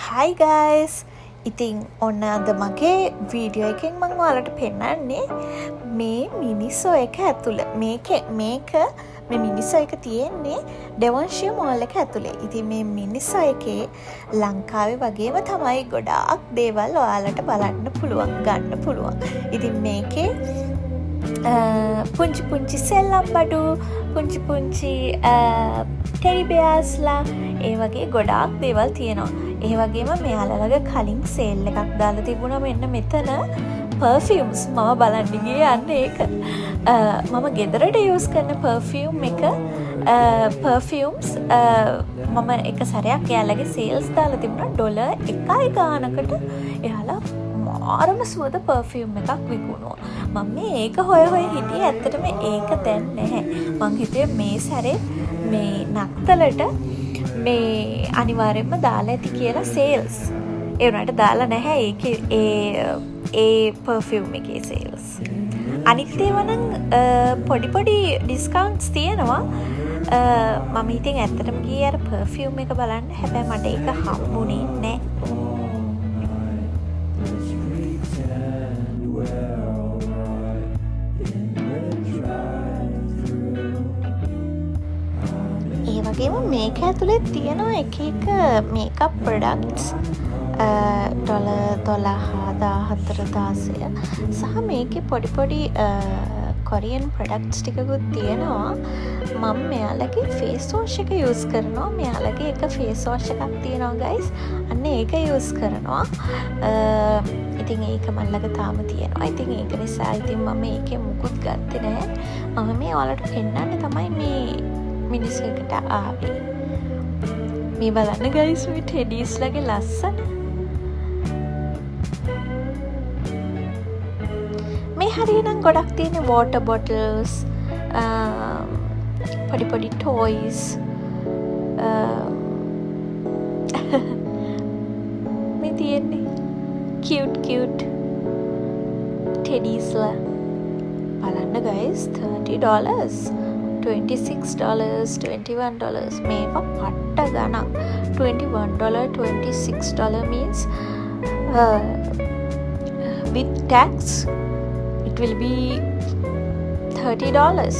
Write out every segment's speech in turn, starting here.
Hi guys! ඉතින් ඔන්න අද මගේ වීඩියෝ එකෙන් මං ඔයාලට පෙන්නන්නේ මේ මිනිස්සෝ එක ඇතුළ මේක මේ මිනිස්සෝ එක තියෙන්නේ ඩෙවොන්ෂියර් මෝල් එක ඇතුලේ. ඉතින් මේ මිනිස්සෝ එකේ ලංකාවේ වගේම තමයි ගොඩාක් දේවල් ඔයාලට බලන්න පුළුවන්, ගන්න පුළුවන්. ඉතින් මේකේ පුංචි පුංචි සෙල්ලම් බඩු, පුංචි පුංචි ටෙඩි බෙයාස්ලා, ඒ වගේ ගොඩාක් දේවල් තියෙනවා. ඒ වගේම මෙයාලගේ කලින් සේල් එකක් දාලා තිබුණා මෙන්න මෙතන පර්ෆියුම්ස්. මම බලන්න ගියේ යන්නේ ඒක. මම ගෙදරට යූස් කරන පර්ෆියුම් එක පර්ෆියුම්ස් මම එක සැරයක් එයාලගේ සේල්ස් දාලා තිබුණා ඩොලර් 1 ගානකට. එයාලා මාරම සුවඳ පර්ෆියුම් එකක් විකුණුවා. මම මේක හොය හිටියේ. ඇත්තටම ඒක දැන් නැහැ. මං හිතුවේ මේ සැරේ මේ නත්තලට මේ අනිවාර්යෙන්ම දාලා ඇති කියලා සේල්ස්. ඒ වුණාට දාලා නැහැ ඒකේ ඒ පර්ෆියුම් එකේ සේල්ස්. අනිත් ඒවා නම් පොඩි ඩිස්කවුන්ට්ස් තියෙනවා. මම ඉතින් ඇත්තටම ගියේ අර පර්ෆියුම් එක බලන්න. හැබැයි මට ඒක හම්බුනේ නැහැ. මේක ඇතුලේ තියෙනවා එක මේකප් ප්‍රොඩක්ට්ස් ඩොලර් 12,000 සහ මේකේ පොඩි කොරියන් ප්‍රොඩක්ට්ස් ටිකකුත් තියෙනවා. මම මෙයාලගේ ෆේස් වොෂ් එක යූස් කරනවා. මෙයාලගේ එක ෆේස් වොෂ් එකක් තියෙනවා ගයිස්. අන්න ඒක යූස් කරනවා. ඉතින් ඒක මන් ළඟ තාම තියෙනවා. ඉතින් ඒක නිසා ඉතින් මම ඒකේ මුකුත් ගත්තේ නැහැ. මම මේ ඔයාලට පෙන්නන්න තමයි මේ මිනිස්සු එකට ආවේ. මේ බලන්න ගයිස් මේ ටෙඩීස් ලගේ ලස්සන. මේ හරියනම් ගොඩක් තියෙන වෝටර් බොටල්ස්, පොඩි ටොයිස්, මේ තියෙන්නේ කියුට් ටෙඩීස්ලා. බලන්න ගයිස් $30 $26 $21 මේවා පට්ට ගණන්. $21 $26 means with tax it will be $30.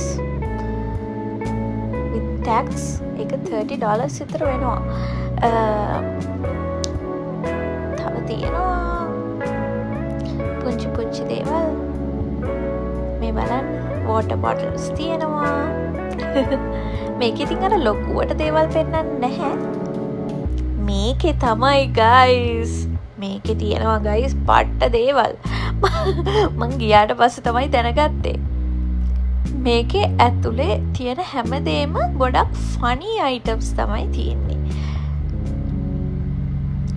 with tax ඒක $30 විතර වෙනවා. තව තියෙනවා පුංචි දේවල්. මේ බලන්න වෝටර් බොටල්ස් තියෙනවා. මේක ඉතින් අර ලොකුවට දේවල් පෙන්නන්නේ නැහැ. මේකේ තමයි ගයිස්. මේකේ තියෙනවා ගයිස් පට්ට දේවල්. මං ගියාට පස්සේ තමයි දැනගත්තේ. මේකේ ඇතුලේ තියෙන හැමදේම ගොඩක් ෆනි අයිටම්ස් තමයි තියෙන්නේ.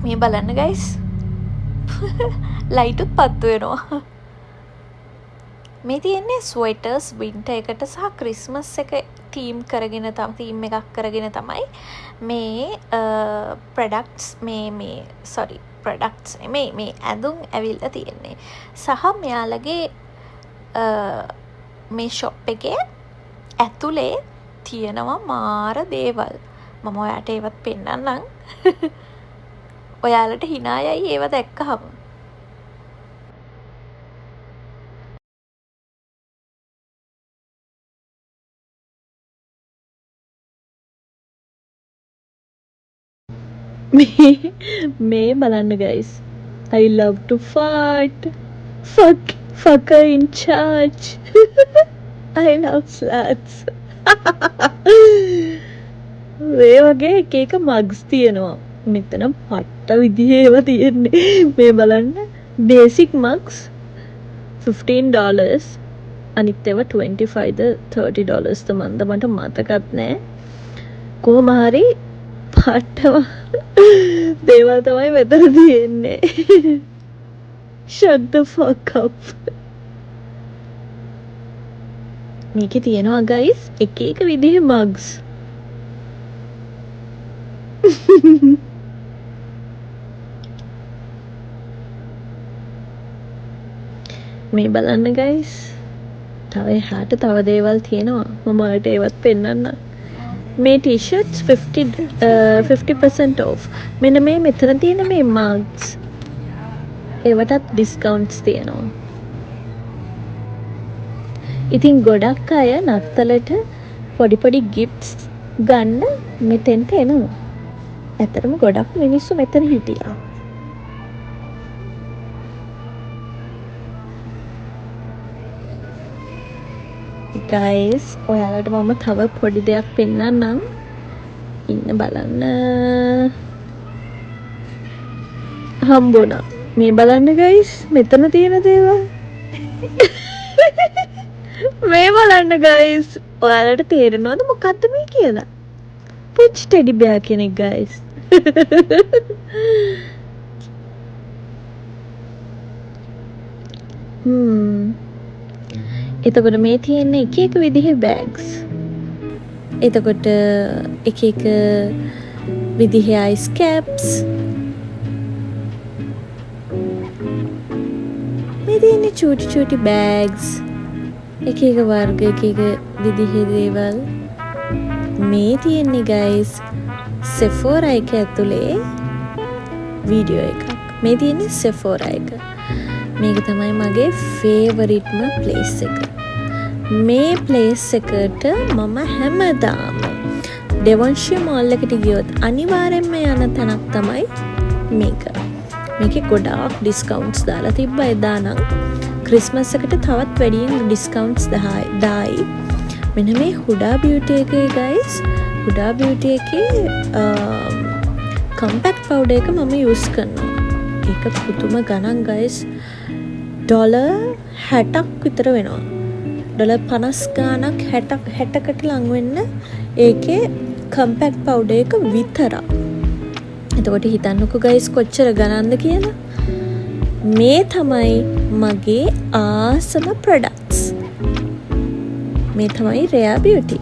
මේ බලන්න ගයිස්. ලයිටුත් පත්තු වෙනවා. මේ තියෙන්නේ ස්වෙටර්ස් වින්ටර් එකට සහ ක්‍රිස්මස් එක තීම් එකක් කරගෙන තමයි මේ ප්‍රොඩක්ට්ස් ප්‍රොඩක්ට්ස් මේ ඇඳුම් ඇවිල්ලා තියෙන්නේ. සහ මෙයාලගේ මේ ෂොප් එකේ ඇතුලේ තියෙනවා මාර දේවල්. මම ඔයාලට ඒවත් පෙන්නන්නම්. ඔයාලට hina යයි ඒව දැක්කහම. මේ බලන්න guys. I love to fart. Fucker in charge. I love sluts. මේ වගේ එක mugs තියෙනවා. මෙතන පට්ට විදිහේ ඒවා තියෙන්නේ. මේ බලන්න basic mugs $15. අනිත් ඒවා $25ද $30ද මට මතකත් නෑ. කොහොම හරි පට්ටම දේවල් තමයි මෙතන තියෙන්නේ. Shut the fuck up. මේකේ තියෙනවා guys එක විදිහේ mugs. මේ බලන්න guys. තව එහාට තව දේවල් තියෙනවා. මම ඔයාලට ඒවත් පෙන්නන්නම්. මේ t-shirts 50% off. මෙන්න මේ මෙතන තියෙන මේ mugs ඒවටත් discounts තියෙනවා. ඉතින් ගොඩක් අය නත්තලට පොඩි gifts ගන්න මෙතෙන්ට එනවා. ඇත්තටම ගොඩක් මිනිස්සු මෙතන හිටියා. guys ඔයාලට මම තව පොඩි දෙයක් පෙන්නන්නම්. ඉන්න බලන්න. හම්බුණා. මේ බලන්න guys මෙතන තියෙන දේවල්. මේ බලන්න guys ඔයාලට තේරෙනවද මොකක්ද මේ කියලා? පුච් ටෙඩි බෙයා කෙනෙක් guys. එතකොට මේ තියෙන එක විදිහේ bags. එතකොට එක විදිහේ ice caps. මේ තියෙන චූටි bags. එක වර්ග එක විදිහේ දේවල්. මේ තියෙන්නේ guys Sephora එක ඇතුලේ වීඩියෝ එකක්. මේ තියෙන්නේ Sephora එක. මේක තමයි මගේ ෆේවරිට්ම ප්ලේස් එක. මේ ප්ලේස් එකට මම හැමදාම ඩෙවොන්ෂියර් මෝල් එකට ගියොත් අනිවාර්යෙන්ම යන තැනක් තමයි මේක. මේකේ ගොඩාක් ඩිස්කවුන්ට්ස් දාලා තිබ්බා එදා නම්. ක්‍රිස්මස් එකට තවත් වැඩියෙන් ඩිස්කවුන්ට්ස් දායි. මෙන්න මේ හුඩා බියුටි එකේ guys හුඩා බියුටි එකේ කම්පැක්ට් පවුඩර් එක මම යූස් කරනවා. ඒක පුදුම ගණන් guys. $60ක් විතර වෙනවා. $50 ගාණක් 60කට ලං වෙන්න ඒකේ කම්පැක්ට් පවුඩර් එක විතරක්. එතකොට හිතන්නකෝ guys කොච්චර ගණන්ද කියලා. මේ තමයි මගේ ආසම ප්‍රොඩක්ට්ස්. මේ තමයි Rare Beauty.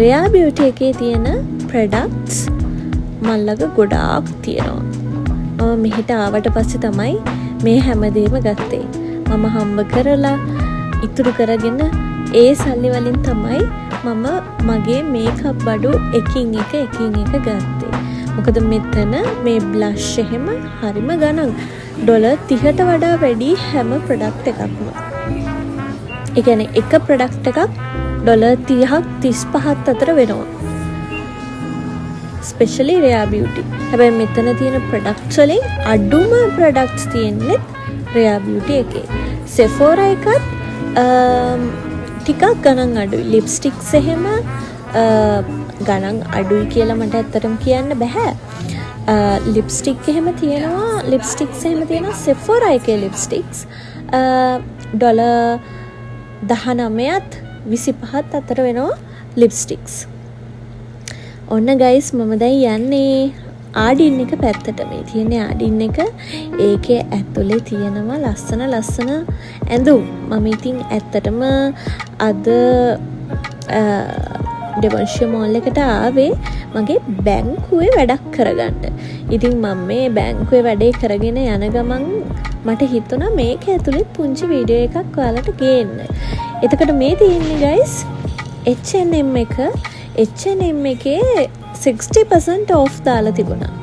Rare Beauty එකේ තියෙන ප්‍රොඩක්ට්ස් මල්ලක ගොඩාක් තියෙනවා. මම මෙහෙට ආවට පස්සේ තමයි මේ හැමදේම ගත්තේ. මම හම්බ කරලා ඉතුරු කරගෙන ඒ සල්ලි වලින් තමයි මම මගේ මේකප් බඩු එකින් එක ගත්තේ. මොකද මෙතන මේ බ්ලෂ් එහෙම හරිම ගණන්. $30ට වඩා වැඩි හැම ප්‍රොඩක්ට් එකක්ම. ඒ කියන්නේ එක ප්‍රොඩක්ට් එකක් $30ක් 35ක් අතර වෙනවා. Specially Rare Beauty. හැබැයි මෙතන තියෙන ප්‍රොඩක්ට්ස් වලින් අඩුම ප්‍රොඩක්ට්ස් තියෙන්නේ Rare Beauty එකේ. Sephora එකත් ටිකක් ගණන් අඩුයි. ලිප්ස්ටික්ස් එහෙම ගණන් අඩුයි කියලා මට ඇත්තටම කියන්න බෑ. ලිප්ස්ටික් එහෙම තියෙනවා Sephora එකේ ලිප්ස්ටික්ස් $19ත් 25ත් අතර වෙනවා ලිප්ස්ටික්ස්. ඔන්න guys මම දැන් යන්නේ ආඩින් එක පැත්තට. මේ තියෙන ආඩින් එක ඒකේ ඇතුලේ තියෙනවා ලස්සන ඇඳුම්. මම ඉතින් ඇත්තටම අද ඩෙවොන්ෂියර් මෝල් එකට ආවේ මගේ බැංකුවේ වැඩක් කරගන්න. ඉතින් මම මේ බැංකුවේ වැඩේ කරගෙන යන ගමන් මට හිතුණා මේක ඇතුලේ පුංචි වීඩියෝ එකක් ඔයාලට ගේන්න. එතකොට මේ තියෙන්නේ guys H&M එක. H&M එකේ 60% off දාලා තිබුණා.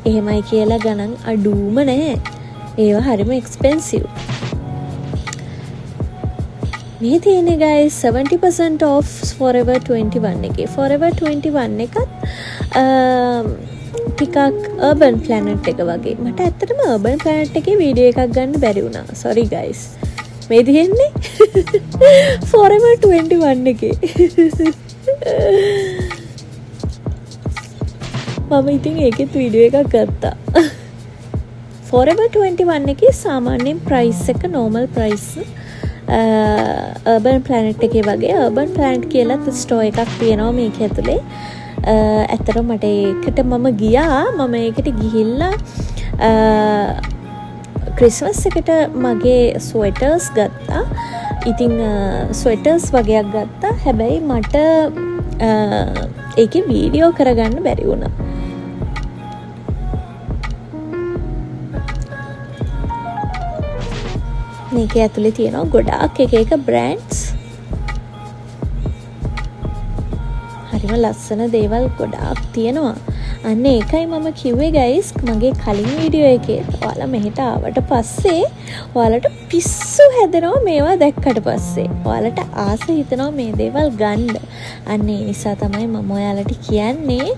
එහෙමයි කියලා ගණන් අඩුම නැහැ. ඒවා හරිම expensive. මේ තියෙන්නේ guys 70% off Forever 21 එකේ. Forever 21 එකත් ටිකක් Urban Planet එක වගේ. මට ඇත්තටම Urban Planet එකේ වීඩියෝ එකක් ගන්න බැරි වුණා. sorry guys. මේ තියෙන්නේ Forever 21 එකේ. මම ඉතින් ඒකෙත් වීඩියෝ එකක් ගත්තා. Forever 21 එකේ සාමාන්‍යයෙන් price එක normal price Urban Planet එකේ වගේ. Urban Planet කියලා ස්ටෝර් එකක් තියෙනවා මේක ඇතුලේ. ඇත්තටම මට ඒකට මම ගියා. මම ඒකට ගිහිල්ලා ක්‍රිස්මස් එකට මගේ ස්වෙටර්ස් ගත්තා. ඉතින් ස්වෙටර්ස් වගේක් ගත්තා. හැබැයි මට ඒකේ වීඩියෝ කරගන්න බැරි වුණා. මේක ඇතුලේ තියෙනවා ගොඩාක් එක බ්‍රෑන්ඩ්ස්. වගේම ලස්සන දේවල් ගොඩාක් තියෙනවා. අන්න ඒකයි මම කිව්වේ ගයිස් මගේ කලින් වීඩියෝ එකේ ඔයාලා මෙහෙට ආවට පස්සේ ඔයාලට පිස්සු හැදෙනවා මේවා දැක්කට පස්සේ. ඔයාලට ආස හිතෙනවා මේ දේවල් ගන්න. අන්න ඒ නිසා තමයි මම ඔයාලට කියන්නේ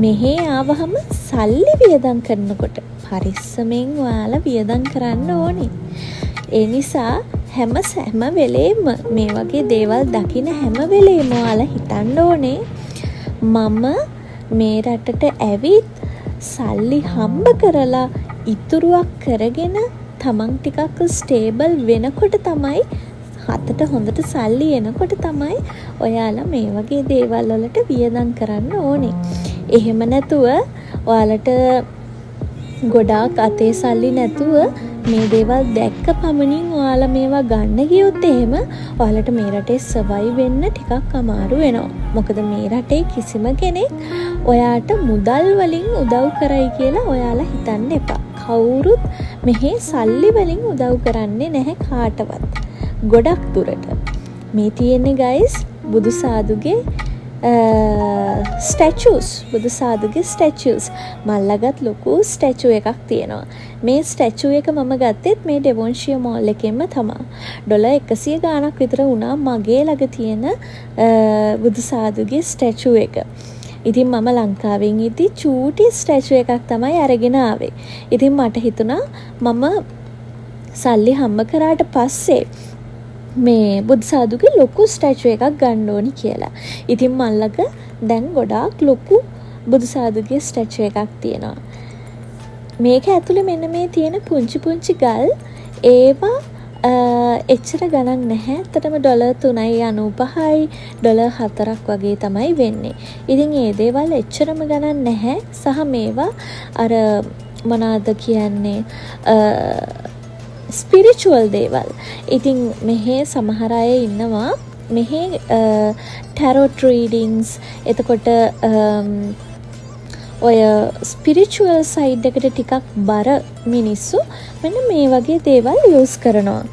මෙහි ආවහම සල්ලි වියදම් කරනකොට පරිස්සමෙන් ඔයාලා වියදම් කරන්න ඕනේ. ඒ නිසා හැම වෙලේම මේ වගේ දේවල් දකින හැම වෙලේම ඔයාලා හිතන්න ඕනේ මම මේ රටට ඇවිත් සල්ලි හම්බ කරලා ඉතුරුවක් කරගෙන තමන් ටිකක් ස්ටේබල් වෙනකොට තමයි හතට හොඳට සල්ලි එනකොට තමයි ඔයාලා මේ වගේ දේවල් වලට වියදම් කරන්න ඕනේ. එහෙම නැතුව ඔයාලට ගොඩාක් අතේ සල්ලි නැතුව මේ දේවල් දැක්ක පමණින් ඔයාලා මේවා ගන්න ගියොත් එහෙම ඔයාලට මේ රටේ සර්වයිව් වෙන්න ටිකක් අමාරු වෙනවා. මොකද මේ රටේ කිසිම කෙනෙක් ඔයාට මුදල් වලින් උදව් කරයි කියලා ඔයාලා හිතන්න එපා. කවුරුත් මෙහි සල්ලි වලින් උදව් කරන්නේ නැහැ කාටවත්. ගොඩක් දුරට මේ තියෙන්නේ ගයිස් බුදුසාදුගේ ස්ටැචුස් බුදුසාදුගේ ස්ටැචුස් මල්ලගත් ලොකු ස්ටැචු එකක් තියෙනවා. මේ ස්ටැචු එක මම ගත්තෙත් මේ ඩෙවොන්ෂිය මෝල් එකෙන්ම තමයි. ඩොලර් 100 ගාණක් විතර වුණා මගේ ළඟ තියෙන බුදුසාදුගේ ස්ටැචු එක. ඉතින් මම ලංකාවෙන් ඉති චූටි ස්ටැචු එකක් තමයි අරගෙන ආවේ. ඉතින් මට හිතුණා මම සල්ලි හම්බ කරාට පස්සේ මේ බුදුසාදුගේ ලොකු ස්ටැචු එකක් ගන්න ඕනි කියලා. ඉතින් මල්ලක දැන් ගොඩාක් ලොකු බුදුසාදුගේ ස්ටැචු එකක් තියෙනවා. මේක ඇතුලේ මෙන්න මේ තියෙන පුංචි ගල් ඒවා එච්චර ගණන් නැහැ. ඇත්තටම ඩොලර් 3.95යි ඩොලර් 4ක් වගේ තමයි වෙන්නේ. ඉතින් මේ දේවල් එච්චරම ගණන් නැහැ. සහ මේවා අර මොනවාද කියන්නේ ස්පිරිචුවල් දේවල්. ඉතින් මෙහි සමහර අය ඉන්නවා මෙහි ටැරොට් රීඩින්ග්ස් එතකොට ඔය ස්පිරිචුවල් සයිඩ් එකට ටිකක් බර මිනිස්සු මෙන්න මේ වගේ දේවල් යූස් කරනවා.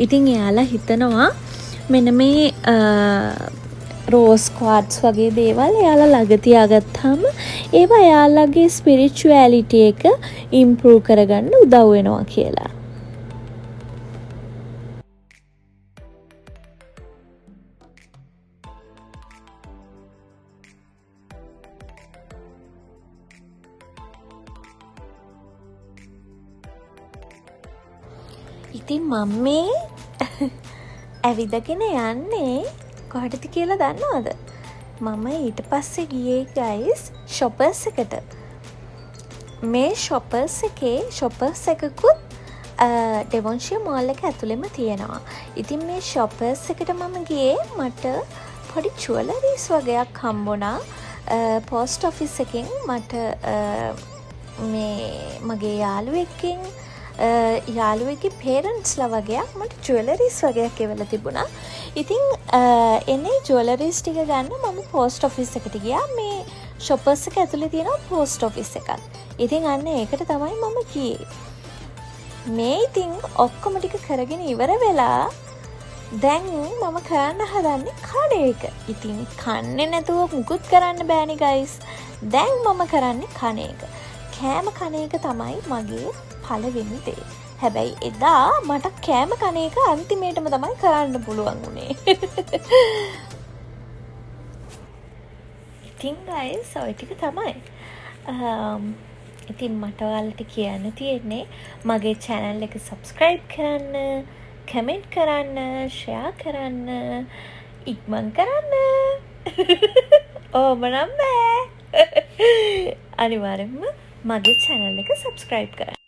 ඉතින් එයාලා හිතනවා මෙන්න මේ රෝස් ක්වාඩ්ස් වගේ දේවල් එයාලා ළඟ තියාගත්තාම ඒවා එයාලගේ ස්පිරිචුවැලිටි එක ඉම්ප්‍රූව් කරගන්න උදව් වෙනවා කියලා. ඉතින් මම මේ ඇවිදගෙන යන්නේ කොහටද කියලා දන්නවද? මම ඊට පස්සේ ගියේ ගයිස් ෂොපර්ස් එකට. මේ ෂොපර්ස් එකකුත් ඩෙවොන්ෂිය මෝල් එක ඇතුළෙම තියෙනවා. ඉතින් මේ ෂොපර්ස් එකට මම ගියේ මට පොඩි ජුවලරීස් වගේක් හම්බුණා. පෝස්ට් ඔෆිස් එකෙන් මට මේ මගේ යාළුවෙක්ගෙන් යාළුවෙක්ගේ පේරන්ට්ස්ලා වගේක් මට ජුවලරීස් වගේක් එවලා තිබුණා. ඉතින් එනේ ජුවලරීස් ටික ගන්න මම පෝස්ට් ඔෆිස් එකට ගියා. මේ ෂොපර්ස් එක ඇතුලේ තියෙන පෝස්ට් ඔෆිස් එකක්. ඉතින් අන්න ඒකට තමයි මම ගියේ. මේ ඉතින් ඔක්කොම ටික කරගෙන ඉවර වෙලා දැන් මම කරන්න හදන්නේ කන එක. ඉතින් කන්නේ නැතුව මුකුත් කරන්න බෑනේ ගයිස්. දැන් මම කරන්නේ කන එක. කෑම කන එක තමයි මගේ පළවෙනි දේ. හැබැයි එදා මට කෑම කන එක අන්තිමේටම තමයි කරන්න පුළුවන් වුණේ. ඉතින් ගයිස් ඔය ටික තමයි. ඉතින් මට ඔයාලට කියන්න තියෙන්නේ මගේ channel එක subscribe කරන්න, comment කරන්න, share කරන්න, ඉක්මන් කරන්න. ඕම නම් බෑ. අනිවාර්යෙන්ම මගේ channel එක subscribe කරන්න.